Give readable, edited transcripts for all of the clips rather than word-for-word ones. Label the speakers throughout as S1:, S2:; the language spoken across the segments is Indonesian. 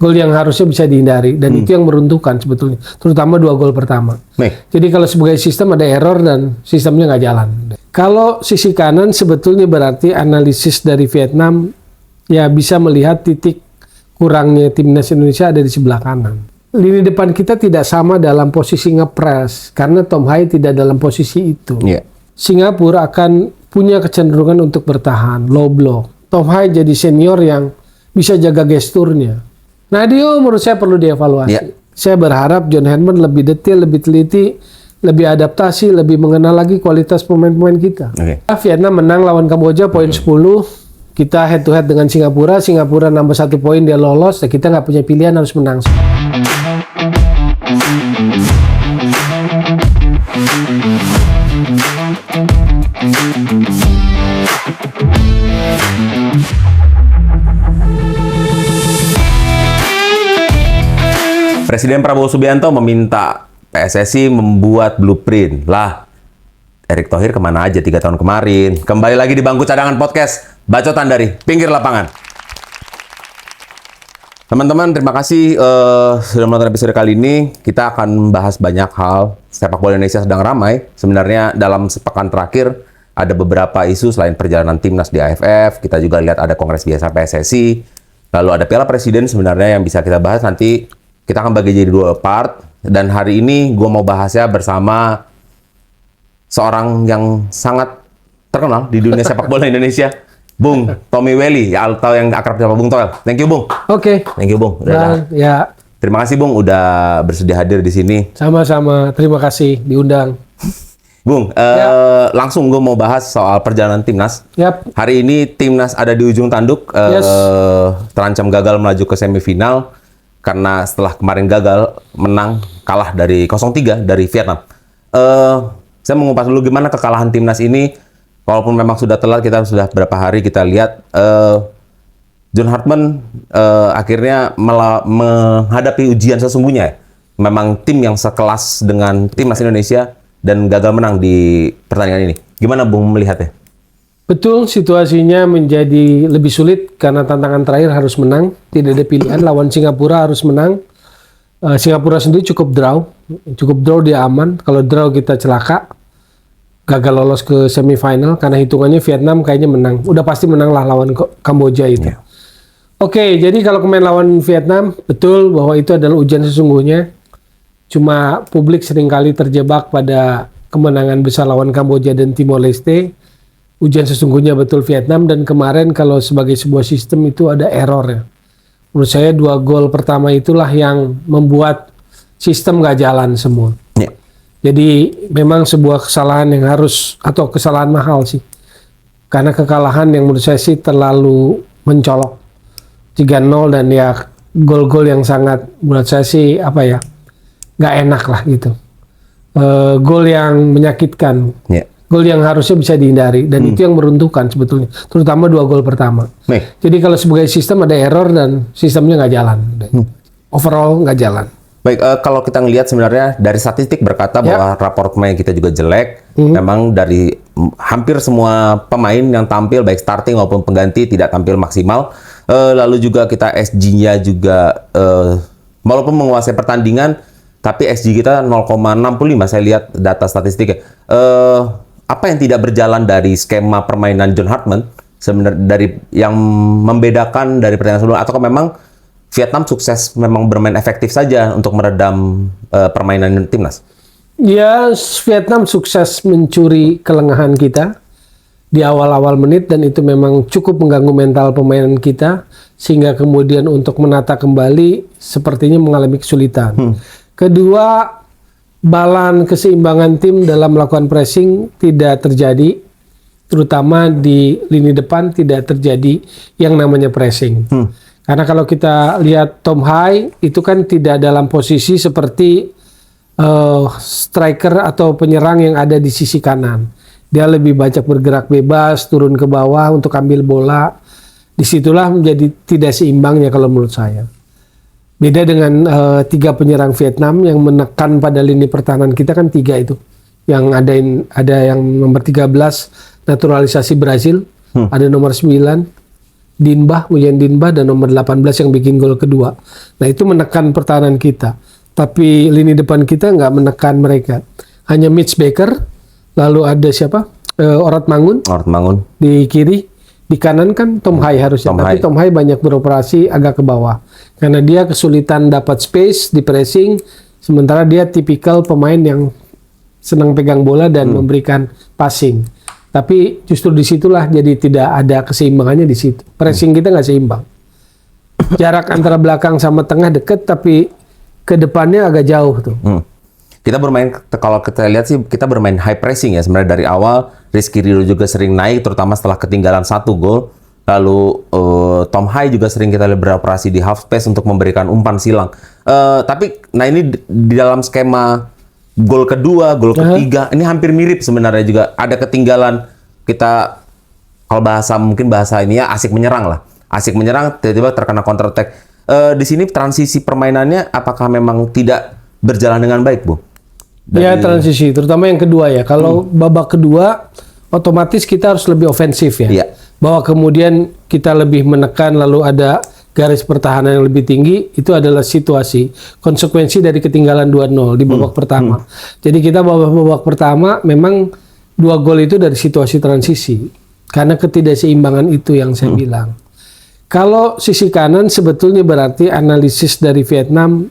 S1: Gol yang harusnya bisa dihindari dan itu yang meruntuhkan sebetulnya, terutama 2 gol pertama. Jadi kalau sebagai sistem ada error dan sistemnya nggak jalan. Kalau sisi kanan sebetulnya berarti analisis dari Vietnam ya bisa melihat titik kurangnya timnas Indonesia ada di sebelah kanan. Lini depan kita tidak sama dalam posisi ngepres karena Tom Hai tidak dalam posisi itu. Singapura akan punya kecenderungan untuk bertahan, low block. Tom Hai jadi senior yang bisa jaga gesturnya. Nadio menurut saya perlu dievaluasi. Saya berharap John Herdman lebih detail, lebih teliti, lebih adaptasi, lebih mengenal lagi kualitas pemain-pemain kita. Vietnam menang lawan Kamboja poin 10. Kita head to head dengan Singapura. Singapura nambah 1 poin dia lolos. Dan kita nggak punya pilihan harus menang.
S2: Presiden Prabowo Subianto meminta PSSI membuat blueprint. Lah, Erick Thohir kemana aja 3 tahun kemarin? Kembali lagi di Bangku Cadangan Podcast, bacotan dari pinggir lapangan. Teman-teman, terima kasih sudah menonton episode kali ini. Kita akan membahas banyak hal. Sepak bola Indonesia sedang ramai. Sebenarnya dalam sepekan terakhir, ada beberapa isu selain perjalanan timnas di AFF. Kita juga lihat ada Kongres Biasa PSSI. Lalu ada Piala Presiden sebenarnya yang bisa kita bahas nanti. Kita akan bagi jadi 2 part, dan hari ini gue mau bahasnya bersama seorang yang sangat terkenal di dunia sepak bola Indonesia, Bung Tommy Welly, atau yang akrab sama Bung Toel. Thank you, Bung. Thank you, Bung. Terima kasih, Bung, udah bersedia hadir di sini.
S1: Sama-sama, terima kasih diundang.
S2: Bung, langsung gue mau bahas soal perjalanan timnas. Hari ini timnas ada di ujung tanduk, terancam gagal melaju ke semifinal. Karena setelah kemarin gagal menang, kalah dari 0-3 dari Vietnam. Saya mau ngupas dulu gimana kekalahan timnas ini. Walaupun memang sudah telat, kita sudah berapa hari kita lihat John Herdman akhirnya menghadapi ujian sesungguhnya. Memang tim yang sekelas dengan timnas Indonesia dan gagal menang di pertandingan ini. Gimana Bung melihatnya?
S1: Betul, situasinya menjadi lebih sulit karena tantangan terakhir harus menang. Tidak ada pilihan, lawan Singapura harus menang. Singapura sendiri cukup draw dia aman. Kalau draw kita celaka, gagal lolos ke semifinal karena hitungannya Vietnam kayaknya menang. Udah pasti menang lah lawan Kamboja itu. Oke, jadi kalau main lawan Vietnam, betul bahwa itu adalah ujian sesungguhnya. Cuma publik seringkali terjebak pada kemenangan besar lawan Kamboja dan Timor Leste. Ujian sesungguhnya betul Vietnam, dan kemarin kalau sebagai sebuah sistem itu ada error ya. Menurut saya 2 gol pertama itulah yang membuat sistem nggak jalan semua. Jadi memang sebuah kesalahan yang harus, atau kesalahan mahal sih. Karena kekalahan yang menurut saya sih terlalu mencolok. 3-0 dan ya gol-gol yang sangat menurut saya sih nggak enak lah gitu. Gol yang menyakitkan. Gol yang harusnya bisa dihindari dan itu yang meruntuhkan sebetulnya, terutama 2 gol pertama. Jadi kalau sebagai sistem ada error dan sistemnya nggak jalan. Overall nggak jalan.
S2: Baik, kalau kita ngelihat sebenarnya dari statistik berkata bahwa rapor pemain kita juga jelek. Memang dari hampir semua pemain yang tampil baik starting maupun pengganti tidak tampil maksimal. Lalu juga kita SG-nya juga walaupun menguasai pertandingan, tapi SG kita 0,65. Saya lihat data statistiknya. Apa yang tidak berjalan dari skema permainan John Herdman sebenarnya dari yang membedakan dari pertandingan sebelumnya, atau memang Vietnam sukses memang bermain efektif saja untuk meredam permainan timnas?
S1: Ya, Vietnam sukses mencuri kelengahan kita di awal-awal menit dan itu memang cukup mengganggu mental pemain kita sehingga kemudian untuk menata kembali sepertinya mengalami kesulitan. Kedua, balan keseimbangan tim dalam melakukan pressing tidak terjadi, terutama di lini depan tidak terjadi yang namanya pressing. Karena kalau kita lihat Tom Hai itu kan tidak dalam posisi seperti striker atau penyerang yang ada di sisi kanan. Dia lebih banyak bergerak bebas, turun ke bawah untuk ambil bola. Disitulah menjadi tidak seimbangnya kalau menurut saya. Beda dengan 3 penyerang Vietnam yang menekan pada lini pertahanan kita kan 3 itu. Yang ada yang nomor 13 naturalisasi Brazil, ada nomor 9 Mujan Dinbah dan nomor 18 yang bikin gol kedua. Nah itu menekan pertahanan kita. Tapi lini depan kita nggak menekan mereka. Hanya Mitch Baker, lalu ada siapa? Orat Mangun di kiri. Di kanan kan Tom Hai harusnya. Tapi Tom Hai banyak beroperasi agak ke bawah. Karena dia kesulitan dapat space di pressing. Sementara dia tipikal pemain yang senang pegang bola dan memberikan passing. Tapi justru disitulah jadi tidak ada keseimbangannya di situ. Pressing kita nggak seimbang. Jarak antara belakang sama tengah deket, tapi ke depannya agak jauh tuh.
S2: Kita bermain, kalau kita lihat sih kita bermain high pressing ya sebenarnya dari awal. Rizky Ridho juga sering naik, terutama setelah ketinggalan 1 gol. Lalu Tom Hai juga sering kita lihat beroperasi di half space untuk memberikan umpan silang. Tapi nah ini di dalam skema gol kedua, gol ketiga, ini hampir mirip sebenarnya juga. Ada ketinggalan, kita kalau mungkin bahasa ini ya asik menyerang lah. Asik menyerang, tiba-tiba terkena counter attack. Di sini transisi permainannya apakah memang tidak berjalan dengan baik, Bu?
S1: Ya transisi, terutama yang kedua ya. Kalau babak kedua, otomatis kita harus lebih ofensif ya.
S2: Iya.
S1: Bahwa kemudian kita lebih menekan, lalu ada garis pertahanan yang lebih tinggi, itu adalah situasi konsekuensi dari ketinggalan 2-0 di babak pertama. Jadi kita babak pertama memang 2 gol itu dari situasi transisi karena ketidakseimbangan itu yang saya bilang. Kalau sisi kanan sebetulnya berarti analisis dari Vietnam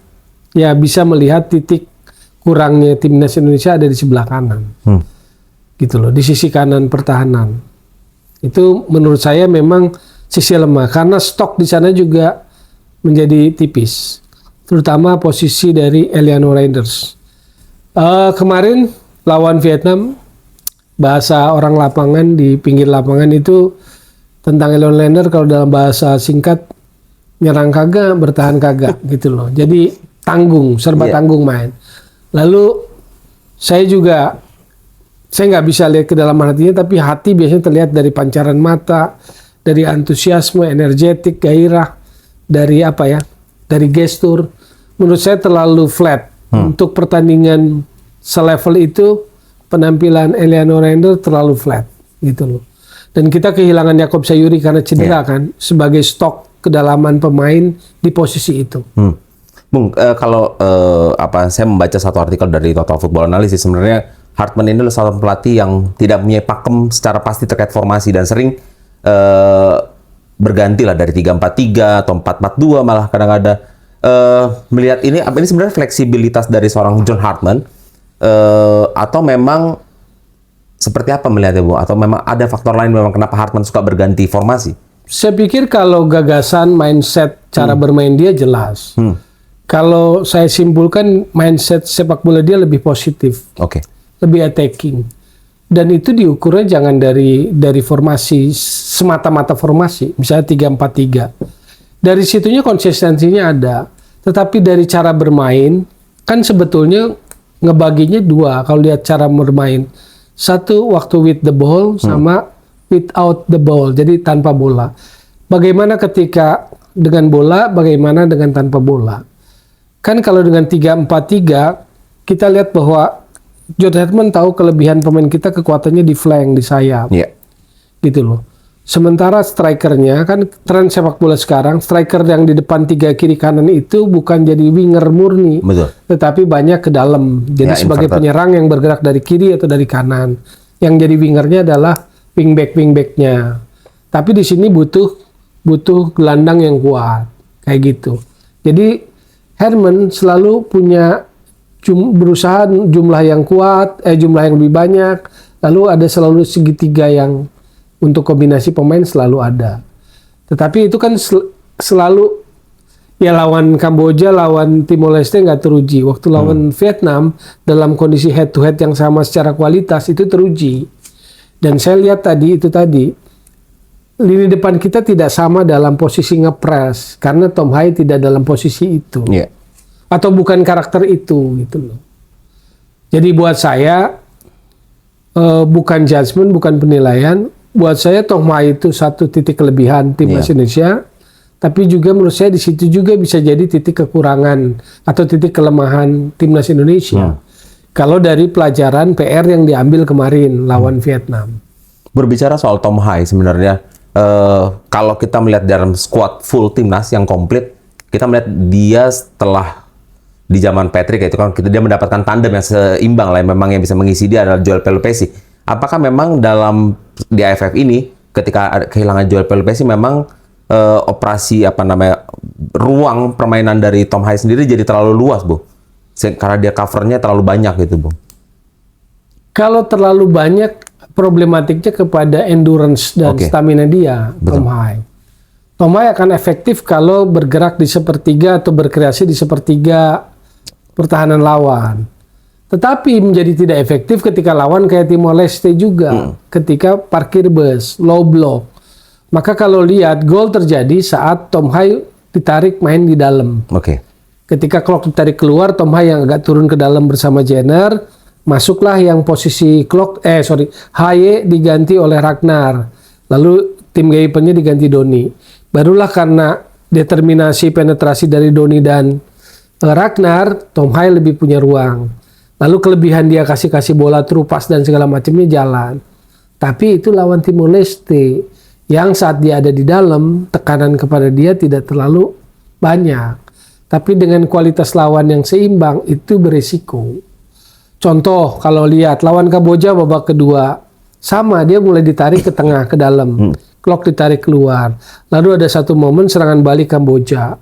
S1: ya bisa melihat titik kurangnya timnas Indonesia ada di sebelah kanan. Gitu loh, di sisi kanan pertahanan. Itu menurut saya memang sisi lemah karena stok di sana juga menjadi tipis, terutama posisi dari Eliano Reinders. Kemarin lawan Vietnam, bahasa orang lapangan di pinggir lapangan itu tentang Eliano Reinders kalau dalam bahasa singkat nyerang kagak, bertahan kagak gitu loh. Jadi tanggung, serba tanggung main. Lalu saya nggak bisa lihat ke dalam hatinya, tapi hati biasanya terlihat dari pancaran mata, dari antusiasme, energetik, gairah, dari dari gestur. Menurut saya terlalu flat. Untuk pertandingan selevel itu, penampilan Eliano Reinders terlalu flat, gitu loh. Dan kita kehilangan Yakob Sayuri karena cedera kan, sebagai stok kedalaman pemain di posisi itu.
S2: Bung, kalau saya membaca satu artikel dari Total Football Analysis, sebenarnya Hartman ini adalah satu pelatih yang tidak punya pakem secara pasti terkait formasi dan sering berganti lah dari 3-4-3 atau 4-4-2 malah kadang-kadang. Melihat ini sebenarnya fleksibilitas dari seorang John Hartman atau memang seperti apa melihatnya, Bu? Atau memang ada faktor lain memang kenapa Hartman suka berganti formasi?
S1: Saya pikir kalau gagasan, mindset, cara bermain dia jelas. Kalau saya simpulkan mindset sepak bola dia lebih positif. Lebih attacking. Dan itu diukurnya jangan dari formasi, semata-mata formasi, misalnya 3-4-3. Dari situnya konsistensinya ada, tetapi dari cara bermain, kan sebetulnya ngebaginya 2 kalau lihat cara bermain. Satu waktu with the ball, sama without the ball, jadi tanpa bola. Bagaimana ketika dengan bola, bagaimana dengan tanpa bola. Kan kalau dengan 3-4-3, kita lihat bahwa John Hartman tahu kelebihan pemain kita, kekuatannya di flank, di sayap. Gitu loh. Sementara strikernya, kan tren sepak bola sekarang, striker yang di depan 3 kiri kanan itu bukan jadi winger murni. Tetapi banyak ke dalam. Jadi sebagai penyerang yang bergerak dari kiri atau dari kanan. Yang jadi wingernya adalah wingback-nya. Tapi di sini butuh gelandang yang kuat. Kayak gitu. Jadi Herman selalu punya berusaha jumlah yang kuat, jumlah yang lebih banyak, lalu ada selalu segitiga yang untuk kombinasi pemain selalu ada. Tetapi itu kan selalu ya lawan Kamboja, lawan Timor Leste nggak teruji. Waktu lawan Vietnam dalam kondisi head to head yang sama secara kualitas itu teruji. Dan saya lihat tadi lini depan kita tidak sama dalam posisi ngepres karena Tom Hai tidak dalam posisi itu. Atau bukan karakter itu gitu loh. Jadi buat saya bukan judgement, bukan penilaian. Buat saya Tom Hai itu satu titik kelebihan timnas Indonesia, tapi juga menurut saya di situ juga bisa jadi titik kekurangan atau titik kelemahan timnas Indonesia. Kalau dari pelajaran PR yang diambil kemarin lawan Vietnam.
S2: Berbicara soal Tom Hai sebenarnya kalau kita melihat dalam squad full timnas yang komplit, kita melihat dia setelah di zaman Patrick itu kan dia mendapatkan tandem yang seimbang lah, memang yang bisa mengisi dia adalah Joel Pelupesi. Apakah memang di AFF ini ketika kehilangan Joel Pelupesi memang operasi ruang permainan dari Tom Hai sendiri jadi terlalu luas, Bu? Karena dia covernya terlalu banyak gitu, Bu.
S1: Kalau terlalu banyak, problematiknya kepada endurance dan stamina dia.
S2: Betul.
S1: Tom Hai akan efektif kalau bergerak di sepertiga atau berkreasi di sepertiga pertahanan lawan. Tetapi menjadi tidak efektif ketika lawan kayak Timor Leste juga, ketika parkir bus, low block. Maka kalau lihat gol terjadi saat Tom Hai ditarik main di dalam. Ketika Klok ditarik keluar, Tom Hai yang agak turun ke dalam bersama Jenner, masuklah yang posisi Haye diganti oleh Ragnar. Lalu tim Gaipennya diganti Doni. Barulah karena determinasi penetrasi dari Doni dan Ragnar, Tom Hai lebih punya ruang. Lalu kelebihan dia kasih bola terupas dan segala macamnya jalan. Tapi itu lawan Timor Leste yang saat dia ada di dalam, tekanan kepada dia tidak terlalu banyak. Tapi dengan kualitas lawan yang seimbang itu berisiko. Contoh kalau lihat lawan Kamboja babak kedua, sama dia mulai ditarik ke tengah ke dalam. Klok ditarik keluar. Lalu ada satu momen serangan balik Kamboja.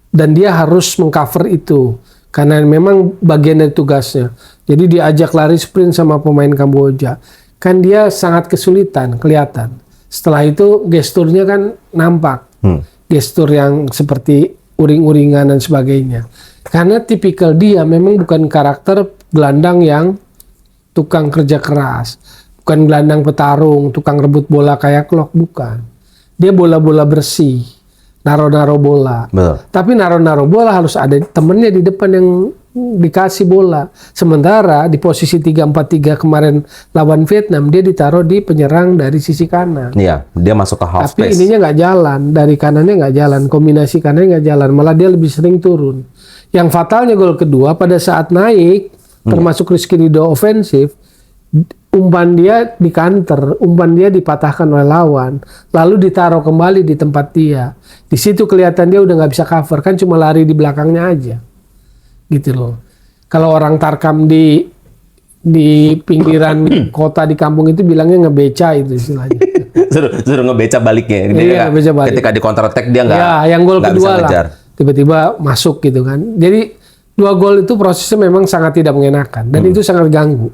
S1: Dan dia harus mengcover itu. Karena memang bagian dari tugasnya. Jadi diajak lari sprint sama pemain Kamboja. Kan dia sangat kesulitan, kelihatan. Setelah itu gesturnya kan nampak. Gestur yang seperti uring-uringan dan sebagainya. Karena tipikal dia memang bukan karakter gelandang yang tukang kerja keras. Bukan gelandang petarung, tukang rebut bola kayak Klok, bukan. Dia bola-bola bersih. Naro-naro bola. Tapi naro-naro bola harus ada temennya di depan yang dikasih bola. Sementara di posisi 3-4-3 kemarin lawan Vietnam, dia ditaruh di penyerang dari sisi kanan.
S2: Iya, dia masuk ke half space.
S1: Tapi ininya nggak jalan, dari kanannya nggak jalan, kombinasi kanannya nggak jalan, malah dia lebih sering turun. Yang fatalnya gol kedua pada saat naik, termasuk Rizky Ridho ofensif, umpan dia dikanter, umpan dia dipatahkan oleh lawan, lalu ditaruh kembali di tempat dia. Di situ kelihatan dia udah nggak bisa cover, kan cuma lari di belakangnya aja, gitu loh. Kalau orang tarkam di pinggiran kota di kampung itu bilangnya ngebeca itu istilahnya.
S2: suruh ngebeca baliknya.
S1: Iya, ngebeca balik.
S2: Ketika di counter attack dia nggak.
S1: Ya, yang gol kedua lah, tiba-tiba masuk gitu kan. Jadi 2 gol itu prosesnya memang sangat tidak mengenakan dan itu sangat ganggu.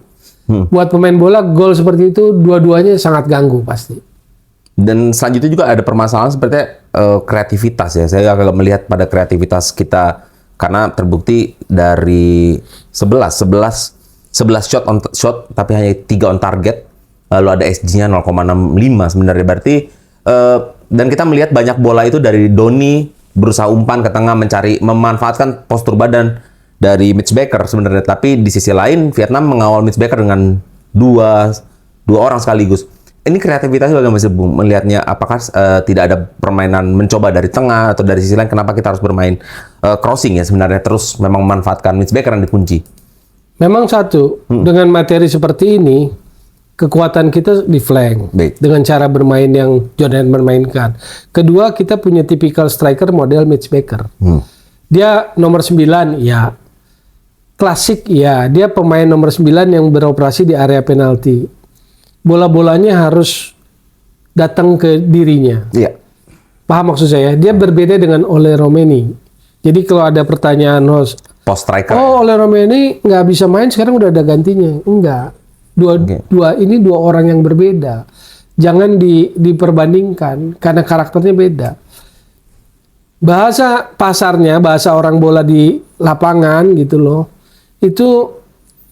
S1: Buat pemain bola, gol seperti itu dua-duanya sangat ganggu pasti.
S2: Dan selanjutnya juga ada permasalahan seperti kreativitas ya. Saya agak melihat pada kreativitas kita karena terbukti dari 11 shot tapi hanya 3 on target. Lalu ada XG-nya 0,65 sebenarnya. Berarti dan kita melihat banyak bola itu dari Doni berusaha umpan ke tengah memanfaatkan postur badan dari Mitch Baker sebenarnya, tapi di sisi lain Vietnam mengawal Mitch Baker dengan dua orang sekaligus. Ini kreativitasnya bagaimana sih, Bung? Melihatnya apakah tidak ada permainan mencoba dari tengah atau dari sisi lain kenapa kita harus bermain crossing ya sebenarnya terus memang memanfaatkan Mitch Baker yang dikunci?
S1: Memang satu, dengan materi seperti ini kekuatan kita di flank. Dengan cara bermain yang Jordan bermainkan. Kedua, kita punya typical striker model Mitch Baker. Dia nomor 9 ya. Klasik ya, dia pemain nomor 9 yang beroperasi di area penalti. Bola-bolanya harus datang ke dirinya.
S2: Iya.
S1: Paham maksud saya? Dia berbeda dengan Ole Romeni. Jadi kalau ada pertanyaan host,
S2: post striker.
S1: Ole Romeni nggak bisa main sekarang udah ada gantinya. Enggak. Ini dua orang yang berbeda. Jangan diperbandingkan karena karakternya beda. Bahasa pasarnya, bahasa orang bola di lapangan gitu loh. Itu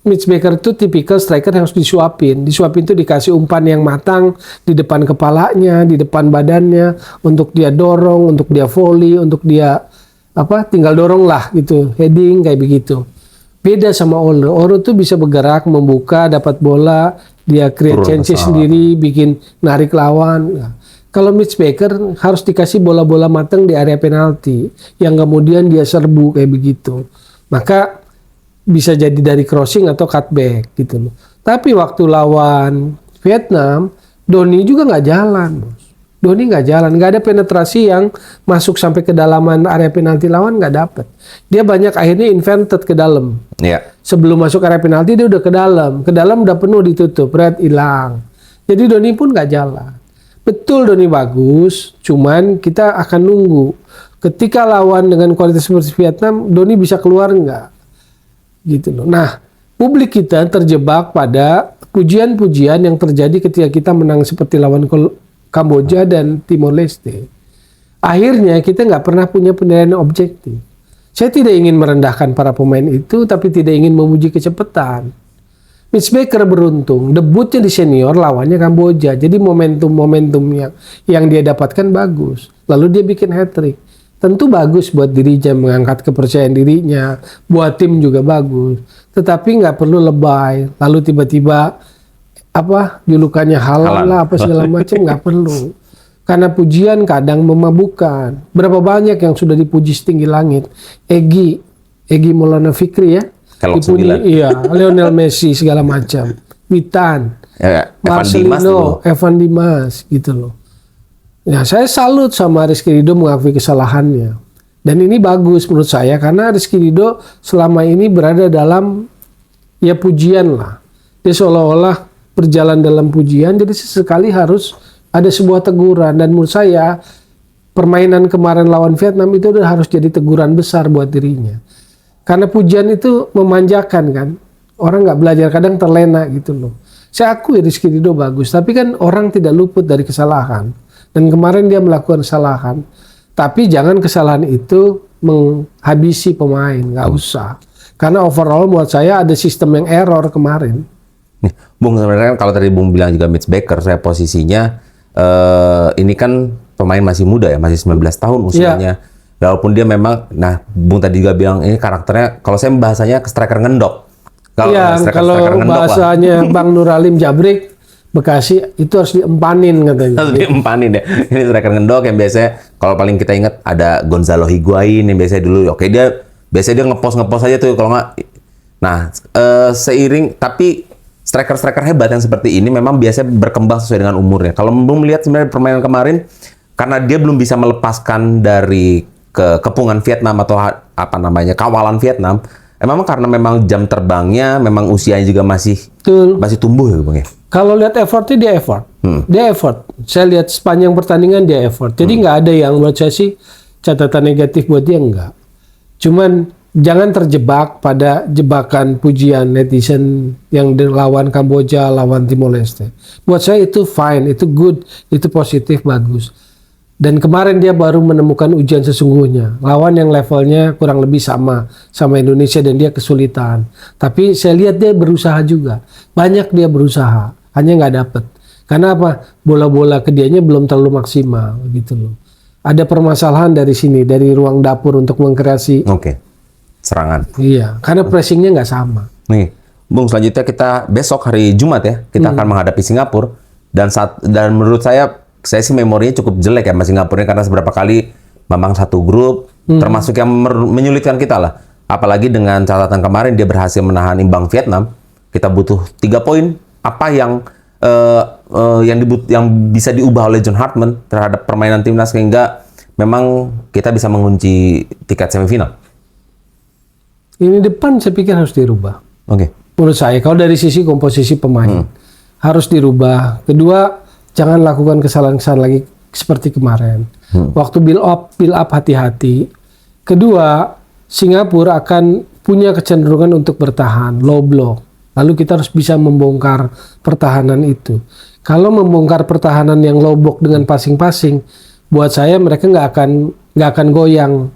S1: Mitch Baker itu tipikal striker yang harus disuapin. Disuapin itu dikasih umpan yang matang di depan kepalanya, di depan badannya, untuk dia dorong, untuk dia volley, untuk dia tinggal dorong lah gitu, heading kayak begitu. Beda sama Ole. Ole tuh bisa bergerak, membuka, dapat bola, dia create chances sendiri, bikin narik lawan. Nah, kalau Mitch Baker harus dikasih bola-bola matang di area penalti yang kemudian dia serbu kayak begitu. Maka bisa jadi dari crossing atau cutback gitu loh. Tapi waktu lawan Vietnam, Doni juga nggak jalan, bos. Doni nggak jalan, nggak ada penetrasi yang masuk sampai ke dalaman area penalti lawan, nggak dapet. Dia banyak akhirnya inverted ke dalam.
S2: Iya.
S1: Sebelum masuk area penalti dia udah ke dalam udah penuh ditutup, red hilang. Jadi Doni pun nggak jalan. Betul Doni bagus, cuman kita akan nunggu. Ketika lawan dengan kualitas seperti Vietnam, Doni bisa keluar nggak? Gitu loh. Nah, publik kita terjebak pada pujian-pujian yang terjadi ketika kita menang seperti lawan Kamboja dan Timor Leste. Akhirnya kita nggak pernah punya penilaian objektif. Saya tidak ingin merendahkan para pemain itu, tapi tidak ingin memuji kecepatan. Mitch Baker beruntung, debutnya di senior lawannya Kamboja. Jadi momentum yang dia dapatkan bagus. Lalu dia bikin hat-trick. Tentu bagus buat dirinya, mengangkat kepercayaan dirinya. Buat tim juga bagus. Tetapi nggak perlu lebay. Lalu tiba-tiba julukannya halal lah apa segala macam, nggak perlu. Karena pujian kadang memabukkan. Berapa banyak yang sudah dipuji setinggi langit. Egy Maulana Fikri ya. Iya, Lionel Messi segala macam, Witan, Marcelino, Evan Dimas gitu loh. Ya, saya salut sama Rizky Ridho mengakui kesalahannya. Dan ini bagus menurut saya karena Rizky Ridho selama ini berada dalam ya pujian lah. Dia seolah-olah berjalan dalam pujian, jadi sesekali harus ada sebuah teguran. Dan menurut saya permainan kemarin lawan Vietnam itu udah harus jadi teguran besar buat dirinya. Karena pujian itu memanjakan kan. Orang nggak belajar, kadang terlena gitu loh. Saya akui Rizky Ridho bagus, tapi kan orang tidak luput dari kesalahan. Dan kemarin dia melakukan kesalahan. Tapi jangan kesalahan itu menghabisi pemain, nggak usah. Karena overall buat saya ada sistem yang error kemarin.
S2: Nih, Bung, sebenarnya kan kalau tadi Bung bilang juga Mitch Baker, saya posisinya ini kan pemain masih muda ya, masih 19 tahun usianya. Yeah. Walaupun dia memang, nah Bung tadi juga bilang ini karakternya, kalau saya bahasanya striker ngendok. Kalau
S1: ngendok, bahasanya Bang Nuralim Jabrik, Bekasi itu harus diempanin katanya.
S2: Harus diempanin ya. Ini striker ngendok yang biasanya, kalau paling kita ingat ada Gonzalo Higuain yang biasanya dulu, oke dia biasanya dia ngepost aja tuh kalau nggak. Nah seiring, tapi striker hebat yang seperti ini memang biasanya berkembang sesuai dengan umurnya. Kalau Bung melihat sebenarnya permainan kemarin, karena dia belum bisa melepaskan dari kepungan Vietnam atau kawalan Vietnam, memang karena memang jam terbangnya, memang usianya juga masih tumbuh ya Bang ya.
S1: Kalau lihat effortnya dia effort. Saya lihat sepanjang pertandingan dia effort. Jadi nggak ada yang buat saya sih catatan negatif buat dia, enggak. Cuman jangan terjebak pada jebakan pujian netizen yang lawan Kamboja, lawan Timor Leste. Buat saya itu fine, itu good, itu positif, bagus. Dan kemarin dia baru menemukan ujian sesungguhnya. Lawan yang levelnya kurang lebih sama Indonesia dan dia kesulitan. Tapi saya lihat dia berusaha juga. Banyak dia berusaha, hanya nggak dapet. Karena apa? Bola-bola ke dianya belum terlalu maksimal gitu loh. Ada permasalahan dari sini, dari ruang dapur untuk mengkreasi.
S2: Serangan.
S1: Iya, karena pressingnya nggak sama.
S2: Nih, Bung, selanjutnya kita besok hari Jumat ya, kita akan menghadapi Singapura. Dan menurut saya sih memorinya cukup jelek ya sama Singapura karena seberapa kali memang satu grup, termasuk yang menyulitkan kita lah. Apalagi dengan catatan kemarin dia berhasil menahan imbang Vietnam. Kita butuh 3 poin. Apa yang bisa diubah oleh John Hartman terhadap permainan timnas sehingga memang kita bisa mengunci tiket semifinal?
S1: Ini depan saya pikir harus dirubah. Menurut saya kalau dari sisi komposisi pemain harus dirubah. Kedua, jangan lakukan kesalahan-kesalahan lagi seperti kemarin. Waktu build up hati-hati. Kedua, Singapura akan punya kecenderungan untuk bertahan, low block. Lalu kita harus bisa membongkar pertahanan itu. Kalau membongkar pertahanan yang low block dengan passing-passing, buat saya mereka nggak akan goyang.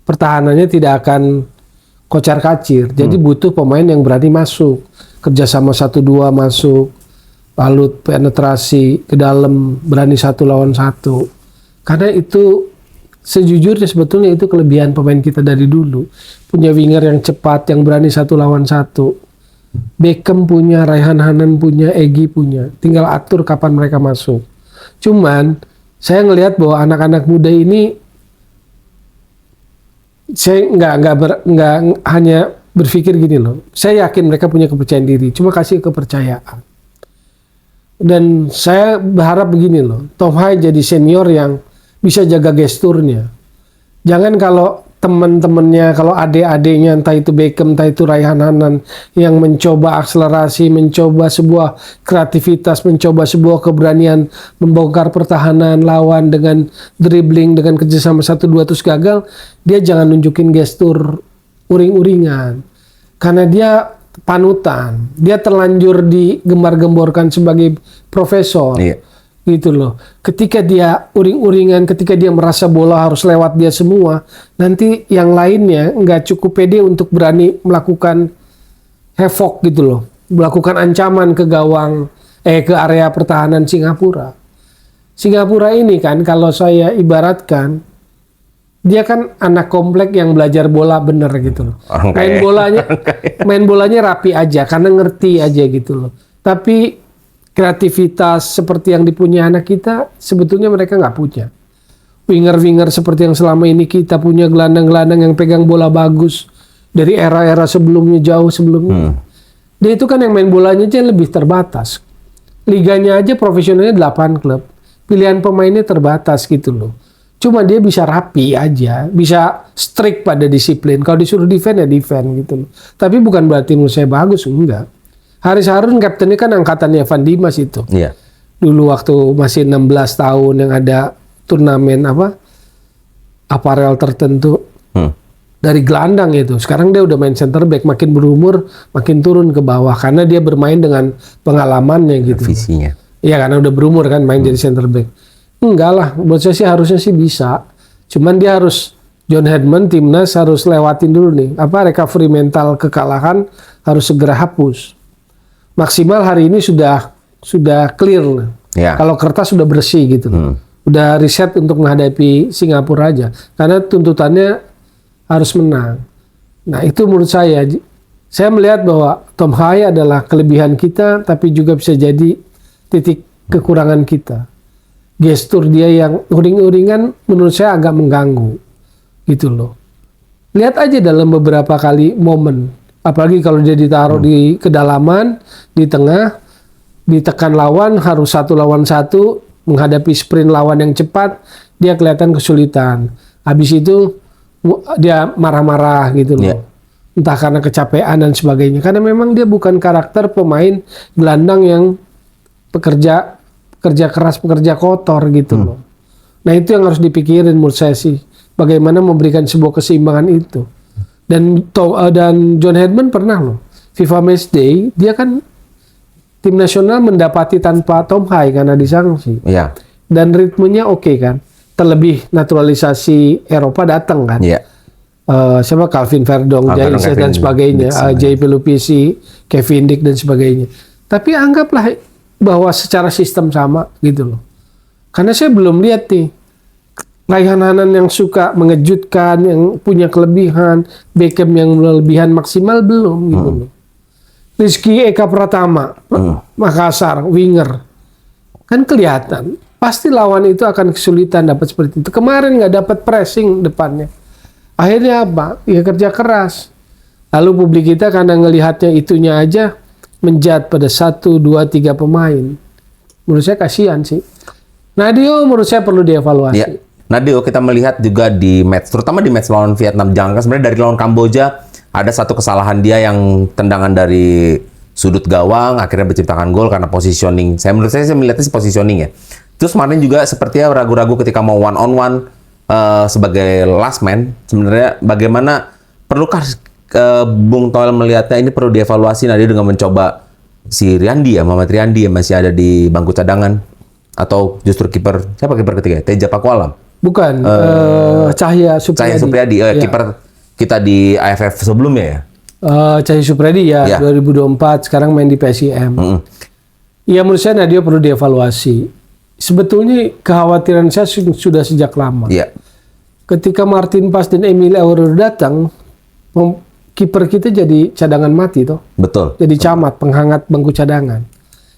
S1: Pertahanannya tidak akan kocar-kacir. Jadi butuh pemain yang berani masuk, kerjasama 1-2 masuk. Lalu penetrasi ke dalam, berani 1 lawan 1. Karena itu sejujurnya sebetulnya itu kelebihan pemain kita dari dulu. Punya winger yang cepat, yang berani 1 lawan 1. Beckham punya, Raihan Hanan punya, Egy punya. Tinggal atur kapan mereka masuk. Cuman saya ngelihat bahwa anak-anak muda ini, saya nggak hanya berpikir gini loh. Saya yakin mereka punya kepercayaan diri. Cuma kasih kepercayaan. Dan saya berharap begini loh, Tom Hai jadi senior yang bisa jaga gesturnya. Jangan kalau teman-temannya, kalau adik-adiknya, entah itu Beckham, entah itu Raihan Hanan, yang mencoba akselerasi, mencoba sebuah kreativitas, mencoba sebuah keberanian membongkar pertahanan lawan dengan dribbling, dengan kerjasama 1-2 terus gagal, dia jangan nunjukin gestur uring-uringan. Karena dia panutan, dia terlanjur digembar-gemborkan sebagai profesor.
S2: Iya.
S1: Gitu loh. Ketika dia uring-uringan, ketika dia merasa bola harus lewat dia semua, nanti yang lainnya nggak cukup pede untuk berani melakukan havoc gitu loh, melakukan ancaman ke gawang, ke area pertahanan Singapura. Singapura ini kan kalau saya ibaratkan, dia kan anak komplek yang belajar bola bener gitu loh. Main bolanya rapi aja karena ngerti aja gitu loh. Tapi kreativitas seperti yang dipunya anak kita, sebetulnya mereka nggak punya. Winger-winger seperti yang selama ini kita punya, gelandang-gelandang yang pegang bola bagus dari era-era sebelumnya, jauh sebelumnya. Dia itu kan yang main bolanya aja lebih terbatas. Liganya aja profesionalnya 8 klub. Pilihan pemainnya terbatas gitu loh. Cuma dia bisa rapi aja, bisa strict pada disiplin. Kalau disuruh defend ya defend gitu loh. Tapi bukan berarti menurut saya bagus, enggak. Haris Harun kaptennya kan angkatannya Evan Dimas itu.
S2: Iya.
S1: Dulu waktu masih 16 tahun yang ada turnamen aparel tertentu dari gelandang itu. Sekarang dia udah main center back, makin berumur makin turun ke bawah karena dia bermain dengan pengalamannya gitu.
S2: Visinya.
S1: Iya karena udah berumur kan main jadi center back. Enggak lah, buat saya sih harusnya sih bisa. Cuman dia harus John Hedman timnas harus lewatin dulu nih recovery mental kekalahan harus segera hapus. Maksimal hari ini sudah clear.
S2: Ya.
S1: Kalau kertas sudah bersih gitu. Udah riset untuk menghadapi Singapura aja. Karena tuntutannya harus menang. Nah itu menurut saya melihat bahwa Tom Hai adalah kelebihan kita, tapi juga bisa jadi titik kekurangan kita. Gestur dia yang uring-uringan menurut saya agak mengganggu. Gitu loh. Lihat aja dalam beberapa kali momen. Apalagi kalau dia ditaruh di kedalaman, di tengah, ditekan lawan, harus 1 lawan 1, menghadapi sprint lawan yang cepat, dia kelihatan kesulitan. Habis itu dia marah-marah gitu loh.
S2: Yeah.
S1: Entah karena kecapean dan sebagainya. Karena memang dia bukan karakter pemain gelandang yang pekerja keras, pekerja kotor gitu loh. Nah itu yang harus dipikirin menurut saya sih. Bagaimana memberikan sebuah keseimbangan itu. Dan John Hedman pernah loh, FIFA Match Day, dia kan tim nasional mendapati tanpa Tom Hai karena disangsi.
S2: Iya.
S1: Dan ritmenya oke kan, terlebih naturalisasi Eropa datang kan.
S2: Iya.
S1: Siapa Calvin Verdong, Jay dan sebagainya, Jay Pelupisi, Kevin Dick dan sebagainya. Tapi anggaplah bahwa secara sistem sama gitu loh. Karena saya belum lihat nih Raihan Hanan yang suka mengejutkan, yang punya kelebihan, Beckham yang kelebihan maksimal belum gitu loh. Rizky Eka Pratama, Makassar, winger, kan kelihatan. Pasti lawan itu akan kesulitan dapat seperti itu. Kemarin nggak dapat pressing depannya. Akhirnya apa? Ya kerja keras. Lalu publik kita karena ngelihatnya itunya aja menjat pada 1, 2, 3 pemain. Menurut saya kasihan sih. Nadio menurut saya perlu dievaluasi.
S2: Ya. Nadio kita melihat juga di match, terutama di match lawan Vietnam. Jangan kan sebenarnya dari lawan Kamboja ada satu kesalahan dia yang tendangan dari sudut gawang akhirnya menciptakan gol karena positioning. Menurut saya melihatnya sih positioning ya. Terus kemarin juga sepertinya ragu-ragu ketika mau one on one sebagai last man. Sebenarnya bagaimana perlukah Bung Toel melihatnya ini perlu dievaluasi Nadio dengan mencoba si Riyandi ya, Muhammad Riyandi yang masih ada di bangku cadangan atau justru siapa kiper ketiga? Teja Pakualam.
S1: Bukan, Cahya Supriyadi.
S2: Kiper kita di AFF sebelumnya ya?
S1: Cahya Supriyadi ya, 2024, sekarang main di PSIM. Ya menurut saya Nadio perlu dievaluasi. Sebetulnya kekhawatiran saya sudah sejak lama.
S2: Yeah.
S1: Ketika Martin Pas dan Emil Aurel datang, kiper kita jadi cadangan mati toh.
S2: Betul.
S1: Jadi camat, penghangat bangku cadangan.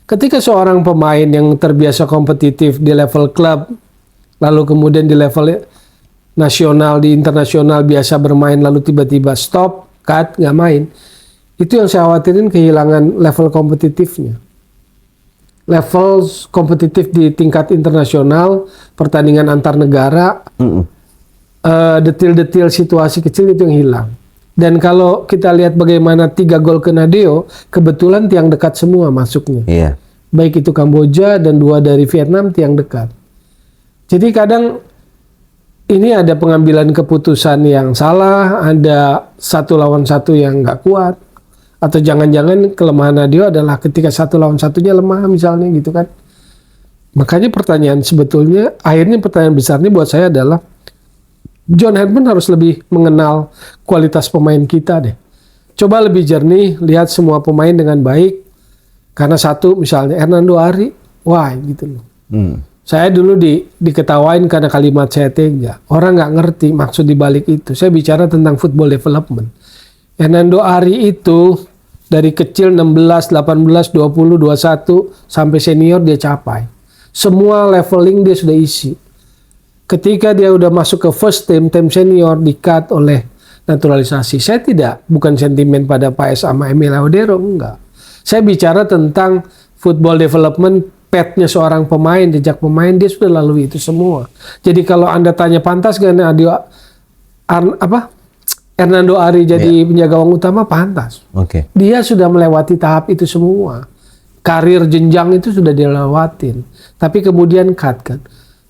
S1: Ketika seorang pemain yang terbiasa kompetitif di level klub, lalu kemudian di level nasional, di internasional biasa bermain, lalu tiba-tiba stop, cut, nggak main. Itu yang saya khawatirin, kehilangan level kompetitifnya. level kompetitif di tingkat internasional, pertandingan antar negara, detil-detil situasi kecil itu yang hilang. Dan kalau kita lihat bagaimana 3 gol ke Nadeo, kebetulan tiang dekat semua masuknya.
S2: Iya.
S1: Baik itu Kamboja dan 2 dari Vietnam tiang dekat. Jadi kadang ini ada pengambilan keputusan yang salah, ada 1 lawan 1 yang nggak kuat. Atau jangan-jangan kelemahan Nadeo adalah ketika 1 lawan 1-nya lemah misalnya gitu kan. Makanya pertanyaan sebetulnya, akhirnya pertanyaan besarnya buat saya adalah John Herdman harus lebih mengenal kualitas pemain kita deh. Coba lebih jernih, lihat semua pemain dengan baik. Karena satu misalnya Hernando Ari, wah gitu loh. Saya dulu diketawain karena kalimat saya tega. Orang nggak ngerti maksud dibalik itu. Saya bicara tentang football development. Hernando Ari itu dari kecil 16, 18, 20, 21 sampai senior dia capai. Semua leveling dia sudah isi. Ketika dia udah masuk ke first team senior di-cut oleh naturalisasi. Saya bukan sentimen pada Paes sama Emil Laudero, enggak. Saya bicara tentang football development, path-nya seorang pemain, jejak pemain, dia sudah lalui itu semua. Jadi kalau Anda tanya pantas gak Hernando Ari jadi penjaga gawang utama, pantas. Dia sudah melewati tahap itu semua. Karir jenjang itu sudah dia lewatin. Tapi kemudian cut kan.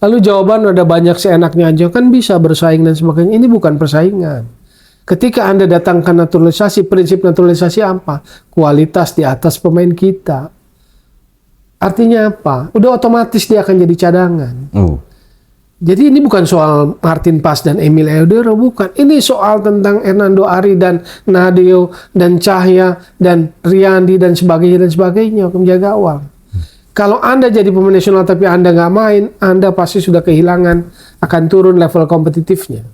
S1: Lalu jawaban ada banyak seenaknya aja, kan bisa bersaing dan sebagainya. Ini bukan persaingan. Ketika Anda datangkan naturalisasi, prinsip naturalisasi apa? Kualitas di atas pemain kita. Artinya apa? Udah otomatis dia akan jadi cadangan. Jadi ini bukan soal Martin Paes dan Emil Eudero, bukan. Ini soal tentang Hernando Ari dan Nadeo dan Cahya dan Riyandi dan sebagainya penjaga gawang. Kalau Anda jadi pemain nasional tapi Anda nggak main, Anda pasti sudah kehilangan, akan turun level kompetitifnya.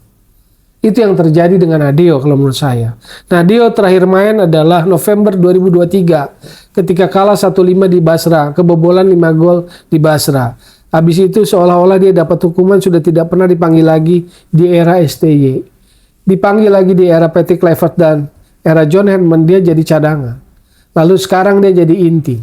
S1: Itu yang terjadi dengan Nadeo kalau menurut saya. Nadeo terakhir main adalah November 2023 ketika kalah 1-5 di Basra, kebobolan 5 gol di Basra. Habis itu seolah-olah dia dapat hukuman, sudah tidak pernah dipanggil lagi di era STY. Dipanggil lagi di era Patrick Kluivert dan era John Herdman, dia jadi cadangan. Lalu sekarang dia jadi inti.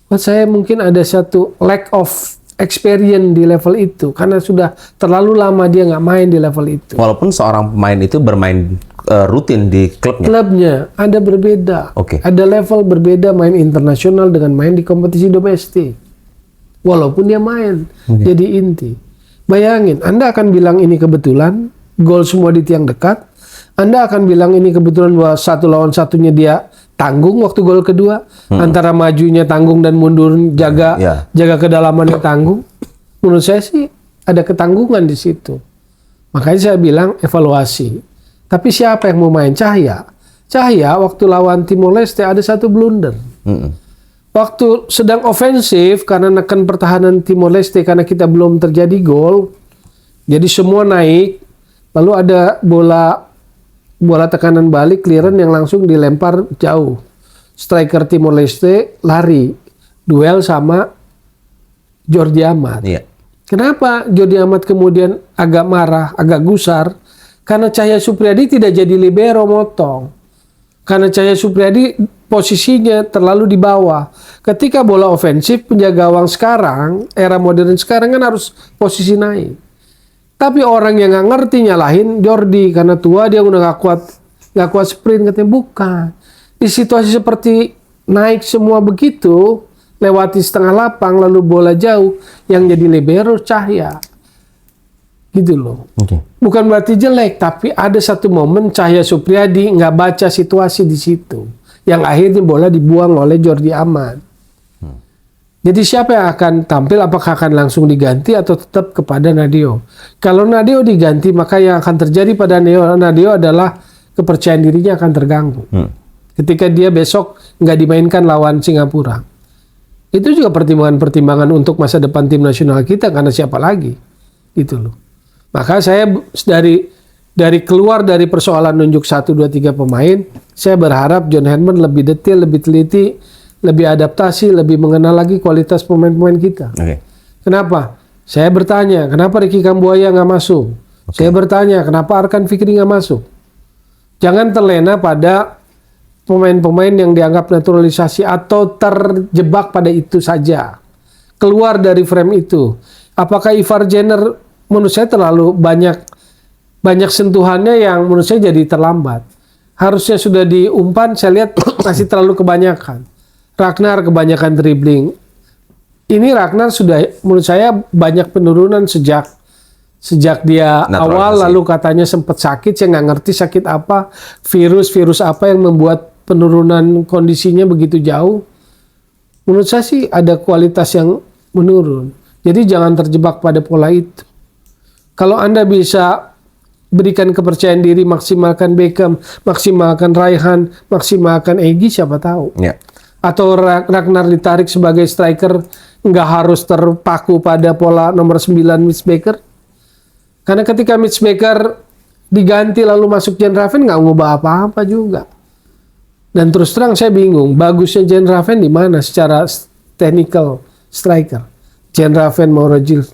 S1: Buat saya mungkin ada satu lack of experience di level itu. Karena sudah terlalu lama dia nggak main di level itu.
S2: Walaupun seorang pemain itu bermain rutin di klubnya.
S1: Klubnya ada berbeda. Ada level berbeda main internasional dengan main di kompetisi domestik. Walaupun dia main, jadi inti. Bayangin, Anda akan bilang ini kebetulan, gol semua di tiang dekat. Anda akan bilang ini kebetulan bahwa 1 lawan 1-nya dia tanggung waktu gol kedua. Antara majunya tanggung dan mundur, jaga kedalamannya tanggung. Menurut saya sih ada ketanggungan di situ. Makanya saya bilang evaluasi. Tapi siapa yang mau main? Cahya. Cahya waktu lawan Timor Leste ada 1 blunder. Waktu sedang ofensif karena neken pertahanan Timor Leste karena kita belum terjadi gol, jadi semua naik, lalu ada bola tekanan balik, clearance yang langsung dilempar jauh. Striker Timor Leste lari, duel sama Jordi Amat. Kenapa Jordi Amat kemudian agak marah, agak gusar? Karena Cahya Supriyadi tidak jadi libero motong. Karena Cahya Supriyadi posisinya terlalu di bawah. Ketika bola ofensif, penjaga gawang sekarang, era modern sekarang kan harus posisi naik. Tapi orang yang nggak ngerti nyalahin Jordi karena tua, dia udah nggak kuat sprint, katanya bukan. Di situasi seperti naik semua begitu, lewati setengah lapang lalu bola jauh, yang jadi libero Cahya. Gitu loh. Bukan berarti jelek, tapi ada satu momen Cahya Supriyadi nggak baca situasi di situ, yang akhirnya bola dibuang oleh Jordi Amat. Jadi siapa yang akan tampil? Apakah akan langsung diganti atau tetap kepada Nadeo? Kalau Nadeo diganti, maka yang akan terjadi pada Nadeo adalah kepercayaan dirinya akan terganggu. Ketika dia besok nggak dimainkan lawan Singapura, itu juga pertimbangan-pertimbangan untuk masa depan tim nasional kita, karena siapa lagi? Gitu loh. Maka saya dari keluar dari persoalan nunjuk 1, 2, 3 pemain, saya berharap John Herdman lebih detail, lebih teliti, lebih adaptasi, lebih mengenal lagi kualitas pemain-pemain kita. Kenapa? Saya bertanya, kenapa Ricky Kambuaya nggak masuk? Saya bertanya, kenapa Arkan Fikri nggak masuk? Jangan terlena pada pemain-pemain yang dianggap naturalisasi atau terjebak pada itu saja. Keluar dari frame itu. Apakah Ivar Jenner menurut saya terlalu banyak sentuhannya yang menurut saya jadi terlambat. Harusnya sudah diumpan, saya lihat masih terlalu kebanyakan. Ragnar kebanyakan dribbling. Ini Ragnar sudah menurut saya banyak penurunan sejak dia awal, lalu katanya sempat sakit, saya nggak ngerti sakit apa, virus apa yang membuat penurunan kondisinya begitu jauh. Menurut saya sih ada kualitas yang menurun. Jadi jangan terjebak pada pola itu. Kalau Anda bisa berikan kepercayaan diri, maksimalkan Beckham, maksimalkan Raihan, maksimalkan Egy, siapa tahu.
S2: Ya.
S1: Atau Ragnar ditarik sebagai striker, nggak harus terpaku pada pola nomor 9 Mitch Baker. Karena ketika Mitch Baker diganti lalu masuk Jen Raven nggak ngubah apa-apa juga. Dan terus terang saya bingung, bagusnya Jen Raven di mana secara technical striker? Jen Raven, Mauro Gilles.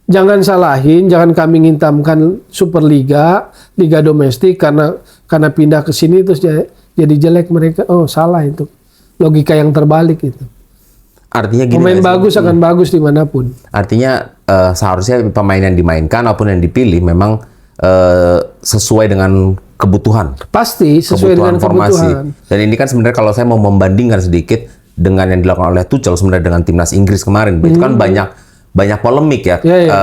S1: Jangan salahin, jangan kami ngintamkan Superliga, Liga Domestik karena pindah ke sini terus jadi jelek mereka. Oh, salah itu. Logika yang terbalik itu.
S2: Artinya gini,
S1: pemain bagus akan bagus dimanapun.
S2: Artinya seharusnya pemain yang dimainkan maupun yang dipilih memang sesuai dengan kebutuhan.
S1: Pasti sesuai dengan kebutuhan.
S2: Dan ini kan sebenarnya kalau saya mau membandingkan sedikit dengan yang dilakukan oleh Tuchel sebenarnya dengan timnas Inggris kemarin, itu kan banyak polemik ya,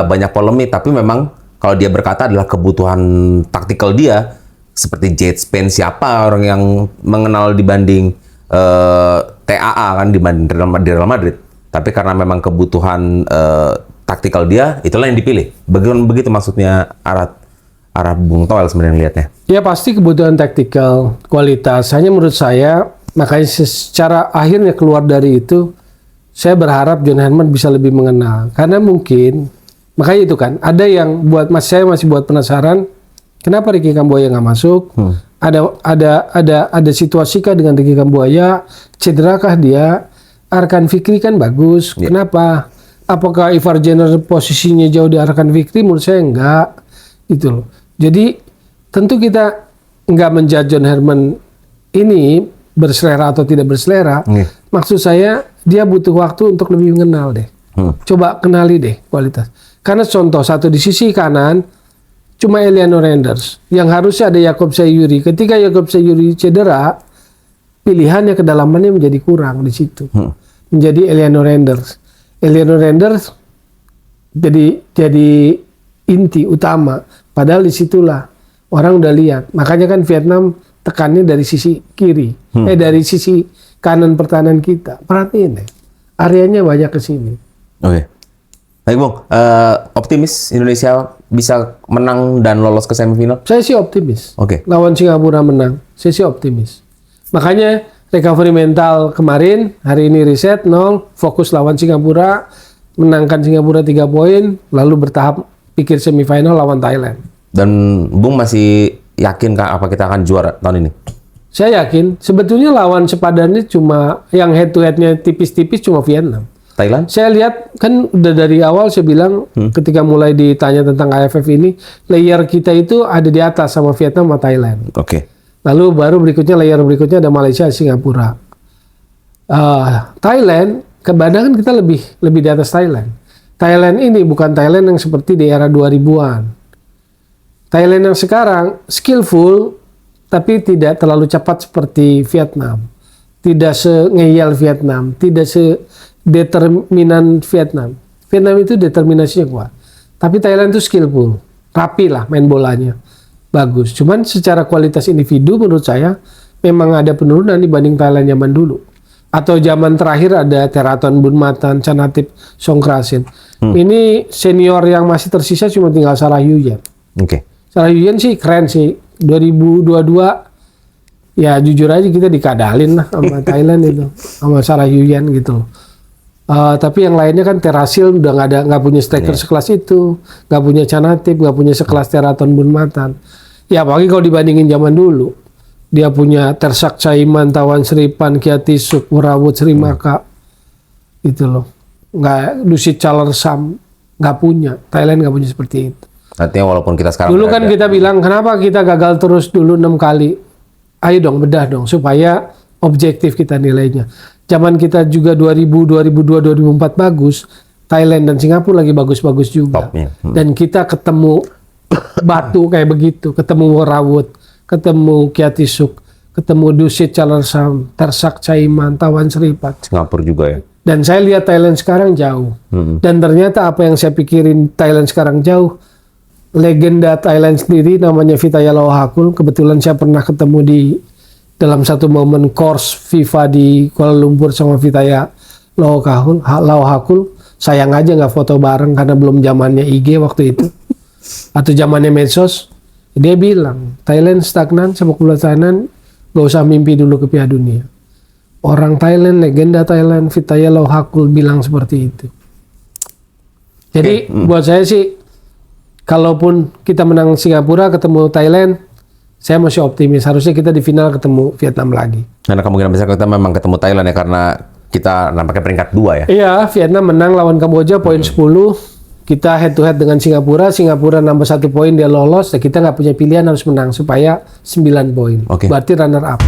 S2: banyak polemik. Tapi memang kalau dia berkata adalah kebutuhan taktikal dia, seperti Jadon Spence siapa orang yang mengenal dibanding TAA kan dibanding di Real Madrid. Tapi karena memang kebutuhan taktikal dia, itulah yang dipilih. Begitu maksudnya arah Bung Toel sebenarnya lihatnya. Ya
S1: pasti kebutuhan taktikal, kualitas. Hanya menurut saya, makanya secara akhirnya keluar dari itu, saya berharap John Herdman bisa lebih mengenal. Karena mungkin, makanya itu kan, ada yang saya masih buat penasaran, kenapa Ricky Kambuaya nggak masuk? Ada situasi kah dengan Ricky Kambuaya? Cederakah dia? Arkan Fikri kan bagus. Kenapa? Apakah Ivar Jenner posisinya jauh di Arkan Fikri? Menurut saya enggak. Gitu loh. Jadi tentu kita nggak menjudge John Herdman ini berselera atau tidak berselera. Maksud saya dia butuh waktu untuk lebih mengenal deh. Coba kenali deh kualitas. Karena contoh satu di sisi kanan cuma Eleanor Renders yang harusnya ada Jakob Sayuri. Ketika Jakob Sayuri cedera, pilihannya kedalamannya menjadi kurang di situ. Menjadi Eleanor Renders. Eleanor Renders jadi inti utama. Padahal disitulah orang udah lihat. Makanya kan Vietnam tekannya dari sisi kiri, dari sisi kanan pertahanan kita. Perhatiin deh, areanya banyak ke sini.
S2: Oke. Baik Bung, optimis Indonesia bisa menang dan lolos ke semifinal?
S1: Saya sih optimis.
S2: Oke.
S1: Lawan Singapura menang, saya sih optimis. Makanya recovery mental kemarin, hari ini reset 0, fokus lawan Singapura, menangkan Singapura 3 poin, lalu bertahap pikir semifinal lawan Thailand.
S2: Dan Bung masih yakin apa kita akan juara tahun ini?
S1: Saya yakin. Sebetulnya lawan sepadannya cuma yang head to headnya tipis-tipis cuma Vietnam.
S2: Thailand?
S1: Saya lihat kan udah dari awal saya bilang ketika mulai ditanya tentang AFF ini, layer kita itu ada di atas sama Vietnam sama Thailand.
S2: Oke.
S1: Lalu baru layer berikutnya ada Malaysia, Singapura. Thailand, kebanyakan kita lebih di atas Thailand. Thailand ini bukan Thailand yang seperti di era 2000-an. Thailand yang sekarang skillful, tapi tidak terlalu cepat seperti Vietnam. Tidak se-ngeyel Vietnam, tidak se-determinan Vietnam. Vietnam itu determinasinya kuat. Tapi Thailand itu skillful, rapi lah main bolanya. Bagus. Cuman secara kualitas individu menurut saya memang ada penurunan dibanding Thailand zaman dulu. Atau zaman terakhir ada Teraton Bunmatan, Chanatip Songkrasin. Ini senior yang masih tersisa cuma tinggal Sarah Yuyan.
S2: Oke.
S1: Sarah Yuyan sih keren sih. 2022 ya jujur aja kita dikadalin lah sama Thailand itu, sama Sarah Yuyan gitu. Tapi yang lainnya kan Terasil udah nggak punya striker sekelas itu, nggak punya Chanatip, nggak punya sekelas Teraton Bunmatan. Ya apalagi kalau dibandingin zaman dulu. Dia punya Tersak Caiman, Tawan Sripan, Kiatisuk, Murawut Srimaka. Itu loh. Nggak, Dusit Chalersam nggak punya. Thailand nggak punya seperti itu.
S2: Artinya walaupun kita sekarang...
S1: Dulu kan kita bilang, kenapa kita gagal terus dulu 6 kali ayo dong bedah dong supaya objektif kita nilainya. Zaman kita juga 2000, 2002, 2004 bagus, Thailand dan Singapura lagi bagus-bagus juga.
S2: Topnya.
S1: Dan kita ketemu batu kayak begitu, ketemu Worawut, ketemu Kiatisuk, ketemu Dusit Chalarsam, Tersak Caiman, Tawan Seripat.
S2: Singapura juga ya.
S1: Dan saya lihat Thailand sekarang jauh. Dan ternyata apa yang saya pikirin Thailand sekarang jauh, legenda Thailand sendiri namanya Vitaya Lauhakul. Kebetulan saya pernah ketemu di dalam satu momen course FIFA di Kuala Lumpur sama Vitaya Lauhakul. Sayang aja nggak foto bareng karena belum zamannya IG waktu itu. Atau zamannya medsos. Dia bilang, Thailand stagnan, sepak bola Thailand, gak usah mimpi dulu ke Piala Dunia. Orang Thailand, legenda Thailand, Vitaya Lauhakul bilang seperti itu. Jadi buat saya sih, kalaupun kita menang Singapura ketemu Thailand, saya masih optimis. Harusnya kita di final ketemu Vietnam lagi.
S2: Karena kemungkinan besar kita memang ketemu Thailand ya, karena kita nampaknya peringkat 2 ya.
S1: Iya, Vietnam menang lawan Kamboja poin 10. Kita head to head dengan Singapura. Singapura nambah 1 poin, dia lolos. Dan kita nggak punya pilihan, harus menang supaya 9 poin.
S2: Oke.
S1: Berarti runner up.